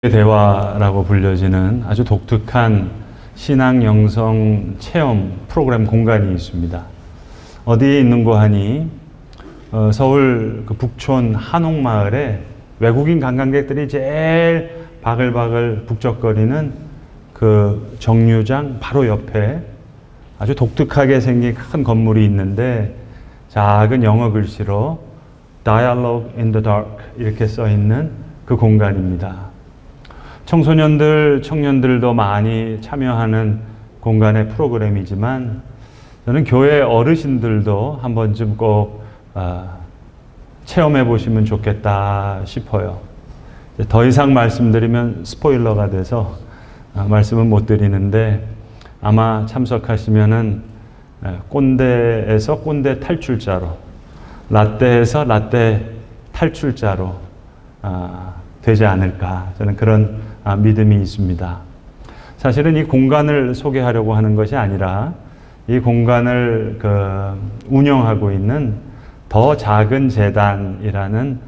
대화라고 불려지는 아주 독특한 신앙 영성 체험 프로그램 공간이 있습니다. 어디에 있는 거 하니 서울 그 북촌 한옥마을에 외국인 관광객들이 제일 바글바글 북적거리는 그 정류장 바로 옆에 아주 독특하게 생긴 큰 건물이 있는데 작은 영어 글씨로 Dialogue in the Dark 이렇게 써 있는 그 공간입니다. 청소년들, 청년들도 많이 참여하는 공간의 프로그램이지만 저는 교회 어르신들도 한 번쯤 꼭 체험해 보시면 좋겠다 싶어요. 더 이상 말씀드리면 스포일러가 돼서 말씀은 못 드리는데 아마 참석하시면은 꼰대에서 꼰대 탈출자로, 라떼에서 라떼 탈출자로 되지 않을까, 저는 그런 믿음이 있습니다. 사실은 이 공간을 소개하려고 하는 것이 아니라 이 공간을 운영하고 있는 더 작은 재단이라는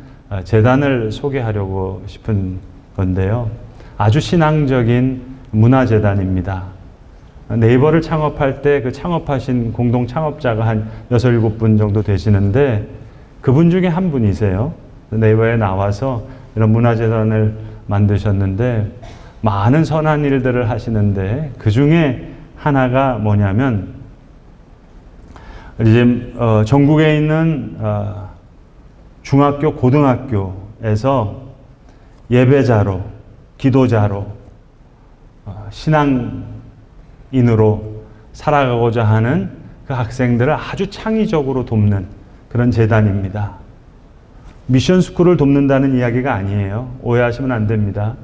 재단을 소개하려고 싶은 건데요. 아주 신앙적인 문화재단입니다. 네이버를 창업할 때 그 창업하신 공동 창업자가 한 6, 7분 정도 되시는데 그분 중에 한 분이세요. 네이버에 나와서 이런 문화재단을 만드셨는데 많은 선한 일들을 하시는데 그 중에 하나가 뭐냐면 이제 전국에 있는 중학교, 고등학교에서 예배자로, 기도자로, 신앙인으로 살아가고자 하는 그 학생들을 아주 창의적으로 돕는 그런 재단입니다. 미션 스쿨을 돕는다는 이야기가 아니에요. 오해하시면 안 됩니다.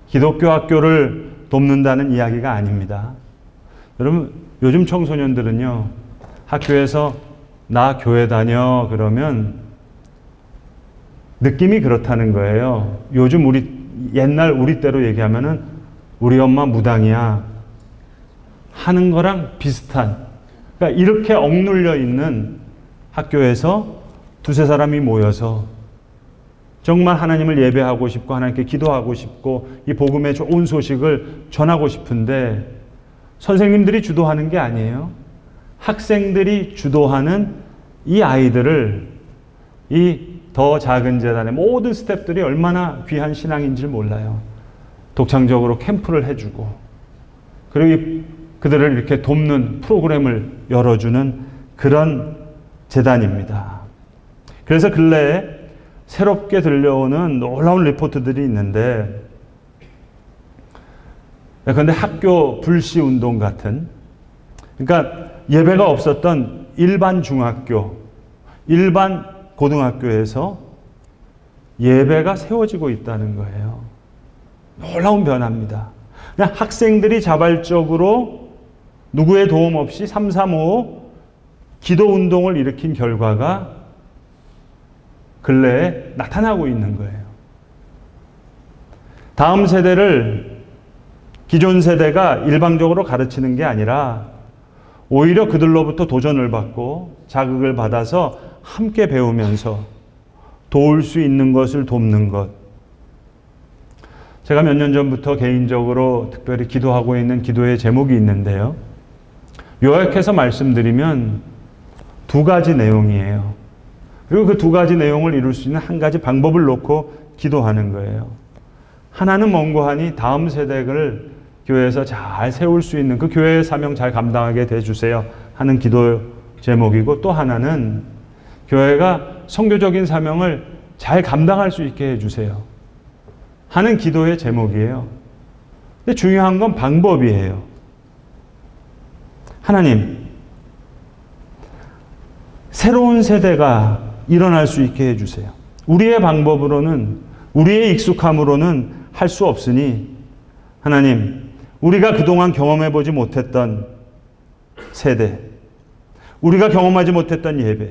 기독교 학교를 돕는다는 이야기가 아닙니다. 여러분, 요즘 청소년들은요, 학교에서 나 교회 다녀 그러면 느낌이 그렇다는 거예요. 요즘 옛날 우리 때로 얘기하면은 우리 엄마 무당이야 하는 거랑 비슷한, 그러니까 이렇게 억눌려 있는 학교에서 두세 사람이 모여서 정말 하나님을 예배하고 싶고 하나님께 기도하고 싶고 이 복음의 좋은 소식을 전하고 싶은데 선생님들이 주도하는 게 아니에요. 학생들이 주도하는 이 아이들을 이 더 작은 재단의 모든 스태프들이 얼마나 귀한 신앙인지를 몰라요. 독창적으로 캠프를 해주고 그리고 그들을 이렇게 돕는 프로그램을 열어주는 그런 재단입니다. 그래서 근래에 새롭게 들려오는 놀라운 리포트들이 있는데, 그런데 학교 불시 운동 같은, 그러니까 예배가 없었던 일반 중학교, 일반 고등학교에서 예배가 세워지고 있다는 거예요. 놀라운 변화입니다. 그냥 학생들이 자발적으로 누구의 도움 없이 335 기도 운동을 일으킨 결과가 근래에 나타나고 있는 거예요. 다음 세대를 기존 세대가 일방적으로 가르치는 게 아니라 오히려 그들로부터 도전을 받고 자극을 받아서 함께 배우면서 도울 수 있는 것을 돕는 것. 제가 몇 년 전부터 개인적으로 특별히 기도하고 있는 기도의 제목이 있는데요. 요약해서 말씀드리면 두 가지 내용이에요. 그리고 그 두 가지 내용을 이룰 수 있는 한 가지 방법을 놓고 기도하는 거예요. 하나는 뭔고 하니 다음 세대를 교회에서 잘 세울 수 있는 그 교회의 사명 잘 감당하게 해주세요 하는 기도 제목이고, 또 하나는 교회가 선교적인 사명을 잘 감당할 수 있게 해주세요 하는 기도의 제목이에요. 근데 중요한 건 방법이에요. 하나님, 새로운 세대가 일어날 수 있게 해주세요. 우리의 방법으로는, 우리의 익숙함으로는 할 수 없으니 하나님, 우리가 그동안 경험해보지 못했던 세대, 우리가 경험하지 못했던 예배,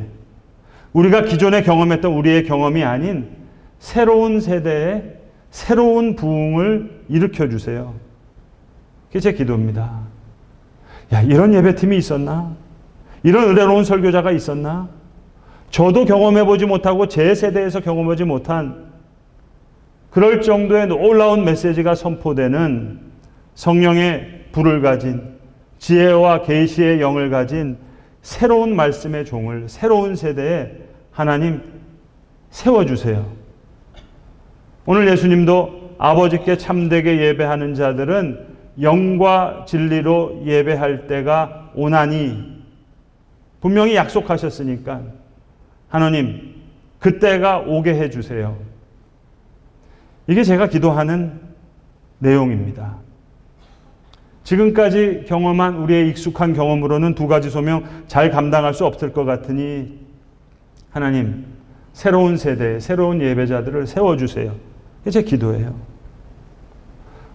우리가 기존에 경험했던 우리의 경험이 아닌 새로운 세대의 새로운 부흥을 일으켜주세요. 그게 제 기도입니다. 야, 이런 예배팀이 있었나? 이런 은혜로운 설교자가 있었나? 저도 경험해보지 못하고 제 세대에서 경험하지 못한 그럴 정도의 놀라운 메시지가 선포되는 성령의 불을 가진 지혜와 계시의 영을 가진 새로운 말씀의 종을 새로운 세대에 하나님 세워주세요. 오늘 예수님도 아버지께 참되게 예배하는 자들은 영과 진리로 예배할 때가 오나니 분명히 약속하셨으니까 하나님 그때가 오게 해주세요. 이게 제가 기도하는 내용입니다. 지금까지 경험한 우리의 익숙한 경험으로는 두 가지 소명 잘 감당할 수 없을 것 같으니 하나님 새로운 세대, 새로운 예배자들을 세워주세요. 이게 제 기도예요.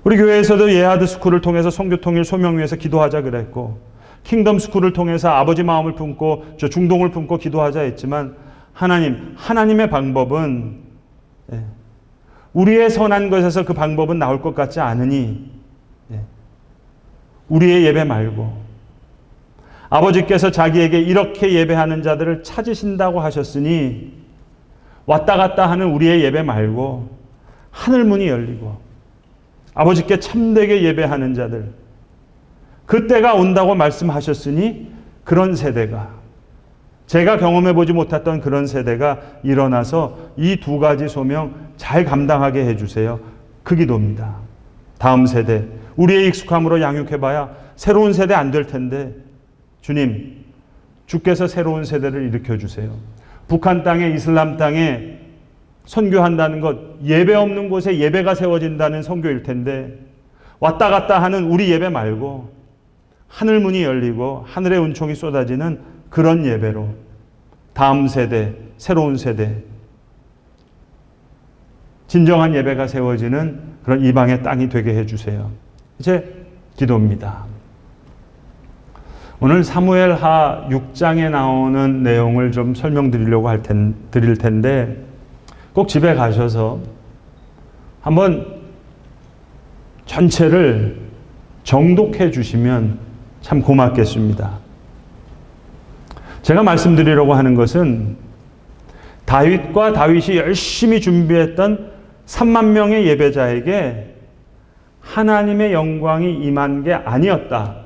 우리 교회에서도 예하드 스쿨을 통해서 선교 통일 소명 위해서 기도하자 그랬고 킹덤 스쿨을 통해서 아버지 마음을 품고 저 중동을 품고 기도하자 했지만 하나님의 방법은 우리의 선한 것에서 그 방법은 나올 것 같지 않으니 우리의 예배 말고 아버지께서 자기에게 이렇게 예배하는 자들을 찾으신다고 하셨으니 왔다 갔다 하는 우리의 예배 말고 하늘 문이 열리고 아버지께 참되게 예배하는 자들 그때가 온다고 말씀하셨으니 그런 세대가 제가 경험해 보지 못했던 그런 세대가 일어나서 이 두 가지 소명 잘 감당하게 해주세요. 그 기도입니다. 다음 세대 우리의 익숙함으로 양육해봐야 새로운 세대 안 될 텐데 주님 주께서 새로운 세대를 일으켜주세요. 북한 땅에 이슬람 땅에 선교한다는 것 예배 없는 곳에 예배가 세워진다는 선교일 텐데 왔다 갔다 하는 우리 예배 말고 하늘 문이 열리고 하늘의 은총이 쏟아지는 그런 예배로 다음 세대, 새로운 세대 진정한 예배가 세워지는 그런 이방의 땅이 되게 해주세요. 이제 기도입니다. 오늘 사무엘하 6장에 나오는 내용을 좀 설명드리려고 드릴 텐데 꼭 집에 가셔서 한번 전체를 정독해 주시면 참 고맙겠습니다. 제가 말씀드리려고 하는 것은 다윗과 다윗이 열심히 준비했던 3만 명의 예배자에게 하나님의 영광이 임한 게 아니었다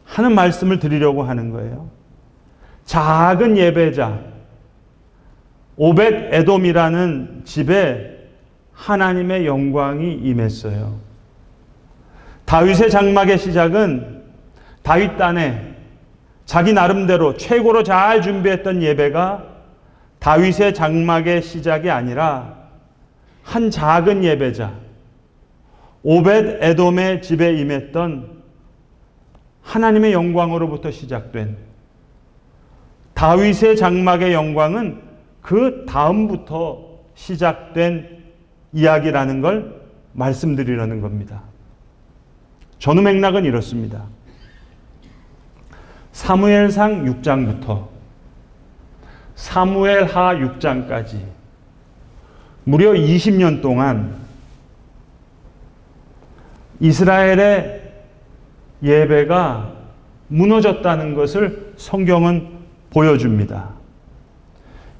하는 말씀을 드리려고 하는 거예요. 작은 예배자 오벳 에돔이라는 집에 하나님의 영광이 임했어요. 다윗의 장막의 시작은 다윗 딴에 자기 나름대로 최고로 잘 준비했던 예배가 다윗의 장막의 시작이 아니라 한 작은 예배자 오벳 에돔의 집에 임했던 하나님의 영광으로부터 시작된 다윗의 장막의 영광은 그 다음부터 시작된 이야기라는 걸 말씀드리려는 겁니다. 전후 맥락은 이렇습니다. 사무엘상 6장부터 사무엘하 6장까지 무려 20년 동안 이스라엘의 예배가 무너졌다는 것을 성경은 보여줍니다.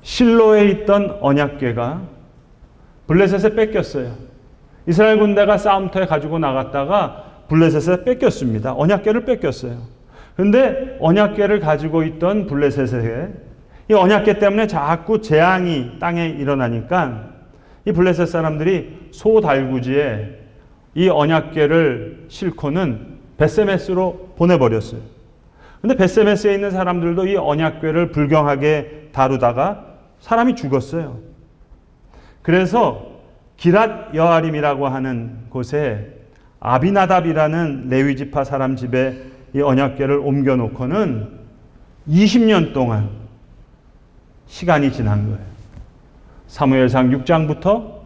실로에 있던 언약궤가 블레셋에 뺏겼어요. 이스라엘 군대가 싸움터에 가지고 나갔다가 블레셋에 뺏겼습니다. 언약궤를 뺏겼어요. 그런데 언약궤를 가지고 있던 블레셋에 이 언약궤 때문에 자꾸 재앙이 땅에 일어나니까 이 블레셋 사람들이 소달구지에 이 언약궤를 싣고는 벳세메스로 보내버렸어요. 근데 벳세메스에 있는 사람들도 이 언약궤를 불경하게 다루다가 사람이 죽었어요. 그래서 기랏 여아림이라고 하는 곳에 아비나답이라는 레위지파 사람 집에 이 언약궤를 옮겨놓고는 20년 동안 시간이 지난 거예요. 사무엘상 6장부터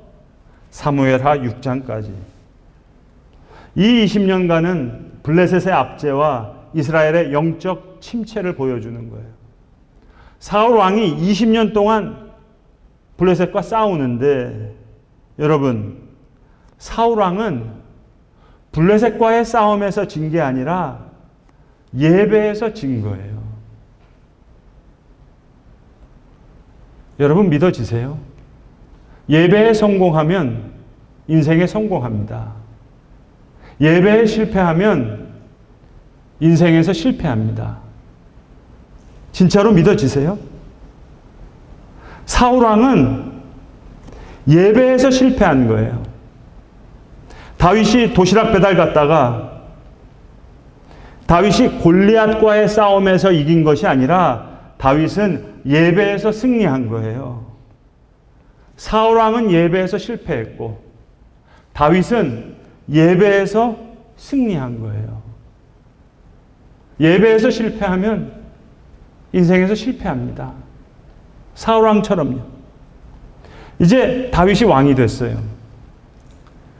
사무엘하 6장까지. 이 20년간은 블레셋의 압제와 이스라엘의 영적 침체를 보여주는 거예요. 사울 왕이 20년 동안 블레셋과 싸우는데 여러분 사울 왕은 블레셋과의 싸움에서 진 게 아니라 예배에서 진 거예요. 여러분 믿어지세요? 예배에 성공하면 인생에 성공합니다. 예배에 실패하면 인생에서 실패합니다. 진짜로 믿어지세요? 사울왕은 예배에서 실패한 거예요. 다윗이 도시락 배달 갔다가 다윗이 골리앗과의 싸움에서 이긴 것이 아니라 다윗은 예배에서 승리한 거예요. 사울왕은 예배에서 실패했고 다윗은 예배에서 승리한 거예요. 예배에서 실패하면 인생에서 실패합니다. 사울왕처럼요. 이제 다윗이 왕이 됐어요.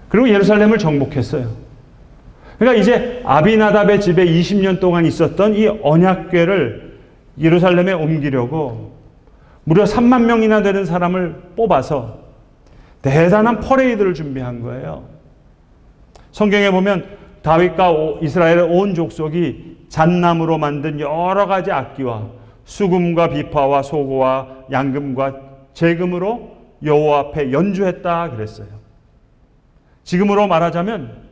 그리고 예루살렘을 정복했어요. 그러니까 이제 아비나답의 집에 20년 동안 있었던 이 언약궤를 예루살렘에 옮기려고 무려 3만 명이나 되는 사람을 뽑아서 대단한 퍼레이드를 준비한 거예요. 성경에 보면 다윗과 이스라엘의 온 족속이 잣나무로 만든 여러 가지 악기와 수금과 비파와 소고와 양금과 재금으로 여호와 앞에 연주했다 그랬어요. 지금으로 말하자면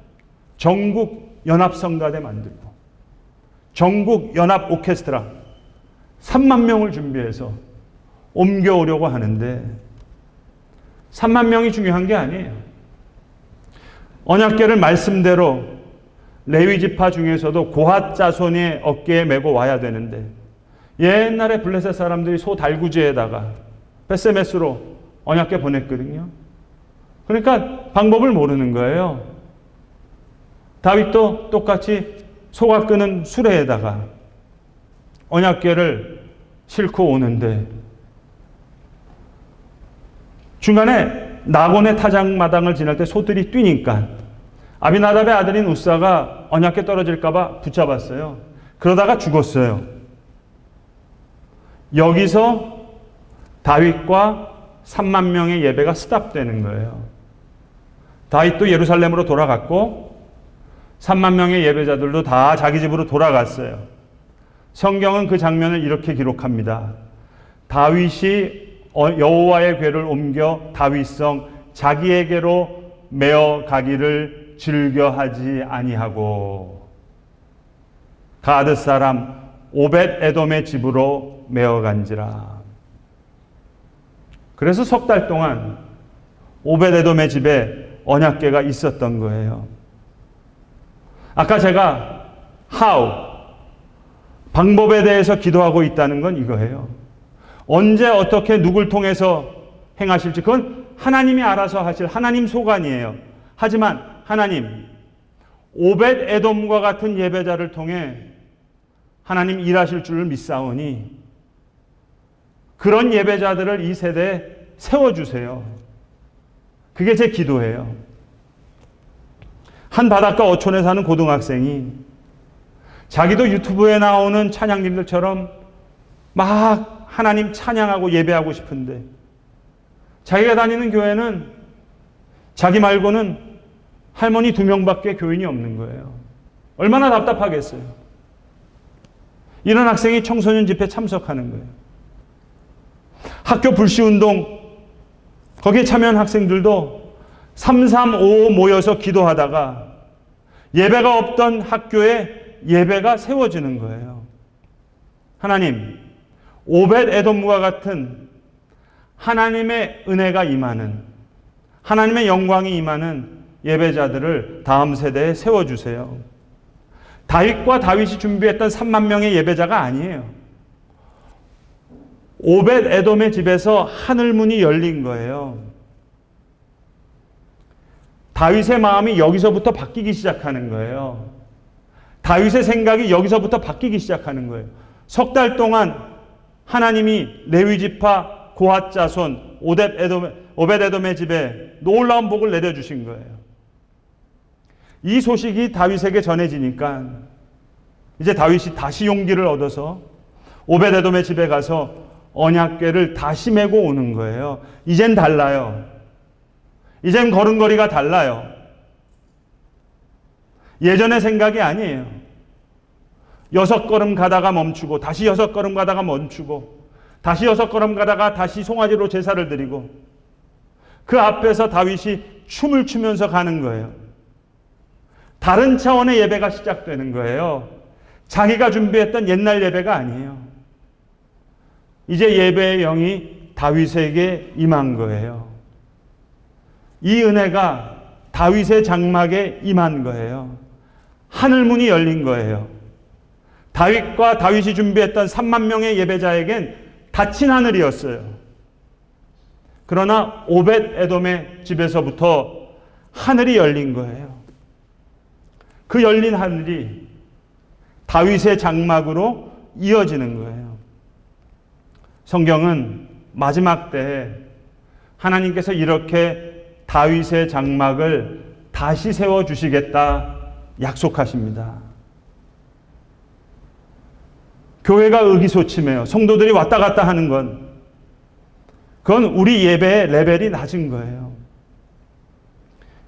전국 연합성가대 만들고 전국 연합 오케스트라 3만 명을 준비해서 옮겨오려고 하는데 3만 명이 중요한 게 아니에요. 언약궤를 말씀대로 레위 지파 중에서도 고핫 자손의 어깨에 메고 와야 되는데 옛날에 블레셋 사람들이 소 달구지에다가 베세메스로 언약궤 보냈거든요. 그러니까 방법을 모르는 거예요. 다윗도 똑같이 소가 끄는 수레에다가 언약궤를 싣고 오는데 중간에 나곤의 타작마당을 지날 때 소들이 뛰니까 아비나답의 아들인 우사가 언약궤 떨어질까 봐 붙잡았어요. 그러다가 죽었어요. 여기서 다윗과 3만 명의 예배가 스탑되는 거예요. 다윗도 예루살렘으로 돌아갔고 3만 명의 예배자들도 다 자기 집으로 돌아갔어요. 성경은 그 장면을 이렇게 기록합니다. 다윗이 여호와의 궤를 옮겨 다윗성 자기에게로 메어 가기를 즐겨하지 아니하고 가드 사람 오벳 에돔의 집으로 메어 간지라. 그래서 석 달 동안 오벳 에돔의 집에 언약궤가 있었던 거예요. 아까 제가 how 방법에 대해서 기도하고 있다는 건 이거예요. 언제 어떻게 누굴 통해서 행하실지 그건 하나님이 알아서 하실 하나님 소관이에요. 하지만 하나님 오벳 에돔과 같은 예배자를 통해 하나님 일하실 줄을 믿사오니 그런 예배자들을 이 세대에 세워주세요. 그게 제 기도예요. 한 바닷가 어촌에 사는 고등학생이 자기도 유튜브에 나오는 찬양님들처럼 막 하나님 찬양하고 예배하고 싶은데 자기가 다니는 교회는 자기 말고는 할머니 2명밖에 교인이 없는 거예요. 얼마나 답답하겠어요. 이런 학생이 청소년 집회 참석하는 거예요. 학교 불시운동 거기에 참여한 학생들도 335 모여서 기도하다가 예배가 없던 학교에 예배가 세워지는 거예요. 하나님, 오벳 에돔과 같은 하나님의 은혜가 임하는 하나님의 영광이 임하는 예배자들을 다음 세대에 세워주세요. 다윗과 다윗이 준비했던 3만 명의 예배자가 아니에요. 오벳 에돔의 집에서 하늘문이 열린 거예요. 다윗의 마음이 여기서부터 바뀌기 시작하는 거예요. 다윗의 생각이 여기서부터 바뀌기 시작하는 거예요. 석 달 동안 하나님이 레위 지파 고핫 자손 오벳 에돔의 집에 놀라운 복을 내려주신 거예요. 이 소식이 다윗에게 전해지니까 이제 다윗이 다시 용기를 얻어서 오벳 에돔의 집에 가서 언약궤를 다시 메고 오는 거예요. 이젠 달라요. 이젠 걸음걸이가 달라요. 예전의 생각이 아니에요. 6걸음 가다가 멈추고 다시 6걸음 가다가 멈추고 다시 6걸음 가다가 다시 송아지로 제사를 드리고 그 앞에서 다윗이 춤을 추면서 가는 거예요. 다른 차원의 예배가 시작되는 거예요. 자기가 준비했던 옛날 예배가 아니에요. 이제 예배의 영이 다윗에게 임한 거예요. 이 은혜가 다윗의 장막에 임한 거예요. 하늘문이 열린 거예요. 다윗과 다윗이 준비했던 3만 명의 예배자에겐 닫힌 하늘이었어요. 그러나 오벳 에돔의 집에서부터 하늘이 열린 거예요. 그 열린 하늘이 다윗의 장막으로 이어지는 거예요. 성경은 마지막 때에 하나님께서 이렇게 다윗의 장막을 다시 세워주시겠다 약속하십니다. 교회가 의기소침해요. 성도들이 왔다 갔다 하는 건 그건 우리 예배의 레벨이 낮은 거예요.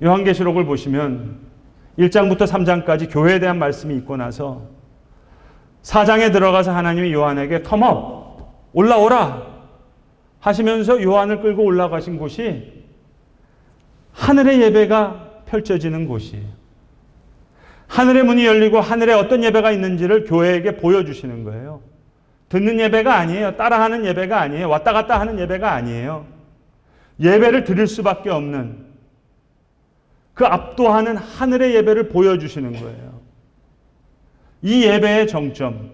요한계시록을 보시면 1장부터 3장까지 교회에 대한 말씀이 있고 나서 4장에 들어가서 하나님이 요한에게 come up, 올라오라 하시면서 요한을 끌고 올라가신 곳이 하늘의 예배가 펼쳐지는 곳이에요. 하늘의 문이 열리고 하늘에 어떤 예배가 있는지를 교회에게 보여주시는 거예요. 듣는 예배가 아니에요. 따라하는 예배가 아니에요. 왔다 갔다 하는 예배가 아니에요. 예배를 드릴 수밖에 없는 그 압도하는 하늘의 예배를 보여주시는 거예요. 이 예배의 정점,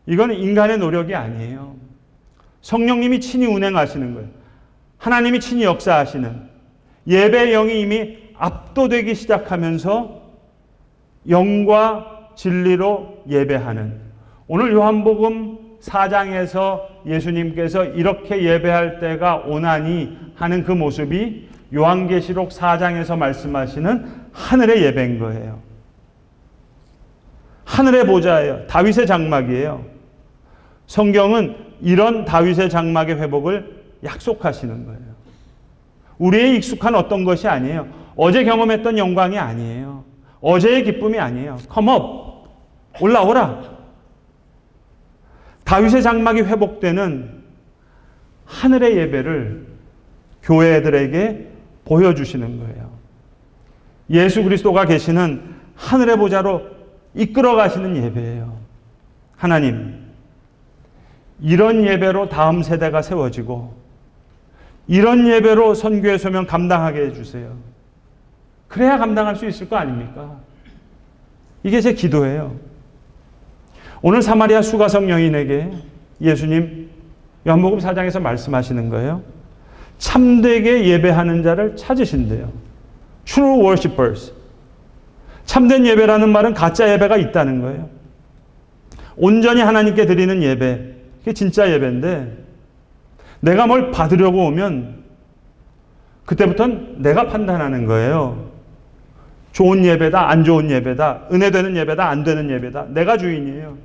이건 인간의 노력이 아니에요. 성령님이 친히 운행하시는 거예요. 하나님이 친히 역사하시는 예배의 영이 이미 압도되기 시작하면서 영과 진리로 예배하는, 오늘 요한복음 4장에서 예수님께서 이렇게 예배할 때가 오나니 하는 그 모습이 요한계시록 4장에서 말씀하시는 하늘의 예배인 거예요. 하늘의 보좌예요. 다윗의 장막이에요. 성경은 이런 다윗의 장막의 회복을 약속하시는 거예요. 우리의 익숙한 어떤 것이 아니에요. 어제 경험했던 영광이 아니에요. 어제의 기쁨이 아니에요. Come up, 올라오라. 다윗의 장막이 회복되는 하늘의 예배를 교회들에게 보여주시는 거예요. 예수 그리스도가 계시는 하늘의 보좌로 이끌어 가시는 예배예요. 하나님, 이런 예배로 다음 세대가 세워지고 이런 예배로 선교의 소명 감당하게 해주세요. 그래야 감당할 수 있을 거 아닙니까? 이게 제 기도예요. 오늘 사마리아 수가성 여인에게 예수님 요한복음 4장에서 말씀하시는 거예요. 참되게 예배하는 자를 찾으신대요. True worshippers. 참된 예배라는 말은 가짜 예배가 있다는 거예요. 온전히 하나님께 드리는 예배, 그게 진짜 예배인데 내가 뭘 받으려고 오면 그때부터는 내가 판단하는 거예요. 좋은 예배다, 안 좋은 예배다, 은혜되는 예배다, 안 되는 예배다. 내가 주인이에요.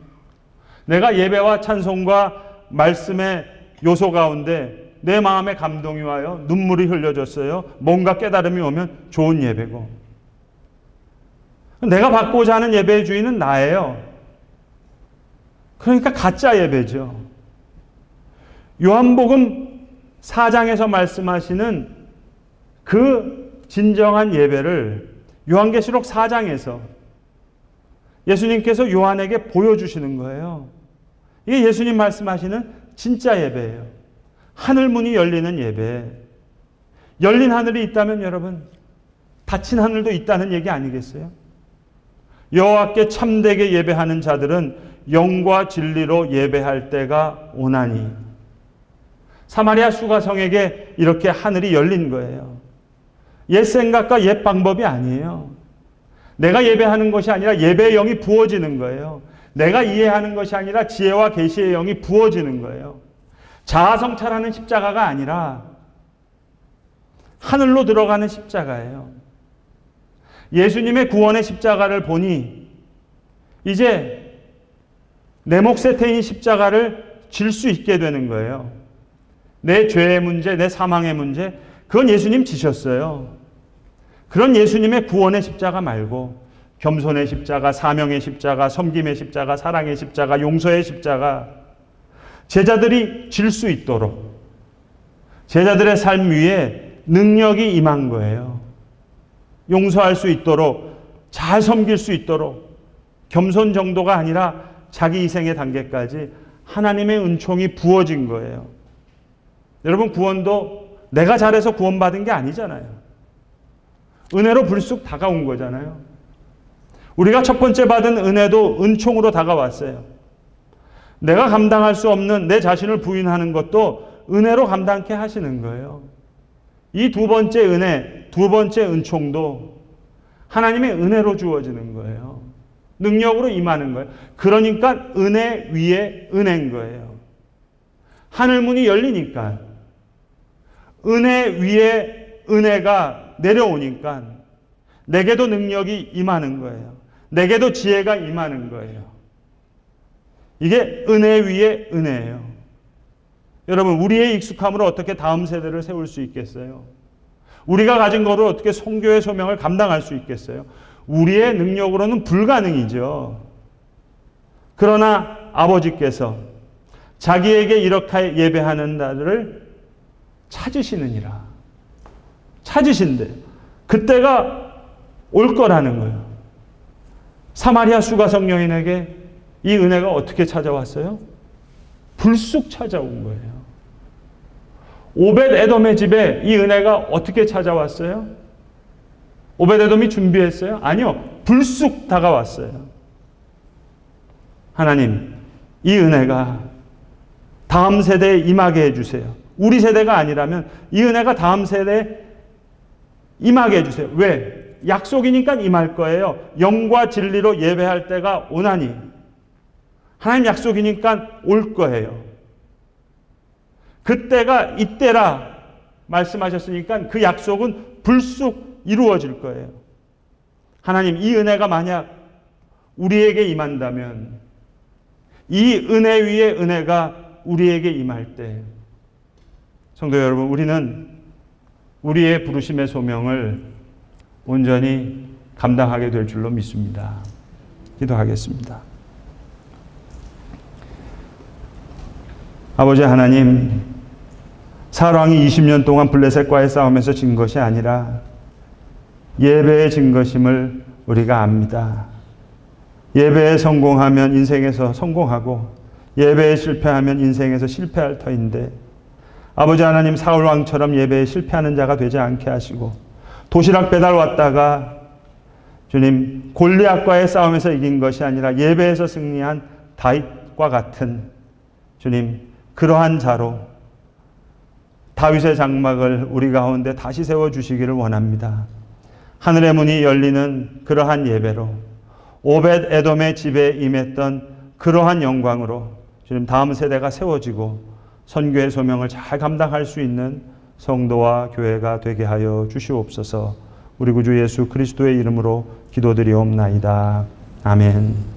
내가 예배와 찬송과 말씀의 요소 가운데 내 마음에 감동이 와요. 눈물이 흘려졌어요. 뭔가 깨달음이 오면 좋은 예배고, 내가 받고자 하는 예배의 주인은 나예요. 그러니까 가짜 예배죠. 요한복음 4장에서 말씀하시는 그 진정한 예배를 요한계시록 4장에서 예수님께서 요한에게 보여주시는 거예요. 이게 예수님 말씀하시는 진짜 예배예요. 하늘문이 열리는 예배. 열린 하늘이 있다면 여러분, 닫힌 하늘도 있다는 얘기 아니겠어요? 여호와께 참되게 예배하는 자들은 영과 진리로 예배할 때가 오나니. 사마리아 수가성에게 이렇게 하늘이 열린 거예요. 옛 생각과 옛 방법이 아니에요. 내가 예배하는 것이 아니라 예배의 영이 부어지는 거예요. 내가 이해하는 것이 아니라 지혜와 계시의 영이 부어지는 거예요. 자아성찰하는 십자가가 아니라 하늘로 들어가는 십자가예요. 예수님의 구원의 십자가를 보니 이제 내 몫에 태인 십자가를 질 수 있게 되는 거예요. 내 죄의 문제, 내 사망의 문제, 그건 예수님 지셨어요. 그런 예수님의 구원의 십자가 말고 겸손의 십자가, 사명의 십자가, 섬김의 십자가, 사랑의 십자가, 용서의 십자가, 제자들이 질 수 있도록 제자들의 삶 위에 능력이 임한 거예요. 용서할 수 있도록, 잘 섬길 수 있도록, 겸손 정도가 아니라 자기 희생의 단계까지 하나님의 은총이 부어진 거예요. 여러분, 구원도 내가 잘해서 구원받은 게 아니잖아요. 은혜로 불쑥 다가온 거잖아요. 우리가 첫 번째 받은 은혜도 은총으로 다가왔어요. 내가 감당할 수 없는 내 자신을 부인하는 것도 은혜로 감당케 하시는 거예요. 이 두 번째 은혜, 두 번째 은총도 하나님의 은혜로 주어지는 거예요. 능력으로 임하는 거예요. 그러니까 은혜 위에 은혜인 거예요. 하늘문이 열리니까, 은혜 위에 은혜가 내려오니까 내게도 능력이 임하는 거예요. 내게도 지혜가 임하는 거예요. 이게 은혜 위에 은혜예요. 여러분, 우리의 익숙함으로 어떻게 다음 세대를 세울 수 있겠어요? 우리가 가진 거로 어떻게 선교의 소명을 감당할 수 있겠어요? 우리의 능력으로는 불가능이죠. 그러나 아버지께서 자기에게 이렇게 예배하는 자들을 찾으시느니라. 찾으신대요. 그때가 올 거라는 거예요. 사마리아 수가성 여인에게 이 은혜가 어떻게 찾아왔어요? 불쑥 찾아온 거예요. 오벳 에돔의 집에 이 은혜가 어떻게 찾아왔어요? 오벳 에돔이 준비했어요? 아니요. 불쑥 다가왔어요. 하나님, 이 은혜가 다음 세대에 임하게 해주세요. 우리 세대가 아니라면 이 은혜가 다음 세대에 임하게 해주세요. 왜? 약속이니까 임할 거예요. 영과 진리로 예배할 때가 오나니. 하나님 약속이니까 올 거예요. 그때가 이때라 말씀하셨으니까 그 약속은 불쑥 이루어질 거예요. 하나님, 이 은혜가 만약 우리에게 임한다면, 이 은혜 위에 은혜가 우리에게 임할 때, 성도 여러분, 우리는 우리의 부르심의 소명을 온전히 감당하게 될 줄로 믿습니다. 기도하겠습니다. 아버지 하나님, 사울왕이 20년 동안 블레셋과의 싸움에서 진 것이 아니라 예배에 진 것임을 우리가 압니다. 예배에 성공하면 인생에서 성공하고 예배에 실패하면 인생에서 실패할 터인데, 아버지 하나님, 사울왕처럼 예배에 실패하는 자가 되지 않게 하시고, 도시락 배달 왔다가 주님 골리앗과의 싸움에서 이긴 것이 아니라 예배에서 승리한 다윗과 같은 주님 그러한 자로 다윗의 장막을 우리 가운데 다시 세워주시기를 원합니다. 하늘의 문이 열리는 그러한 예배로, 오벳 에돔의 집에 임했던 그러한 영광으로 주님 다음 세대가 세워지고 선교의 소명을 잘 감당할 수 있는 성도와 교회가 되게 하여 주시옵소서. 우리 구주 예수 그리스도의 이름으로 기도드리옵나이다. 아멘.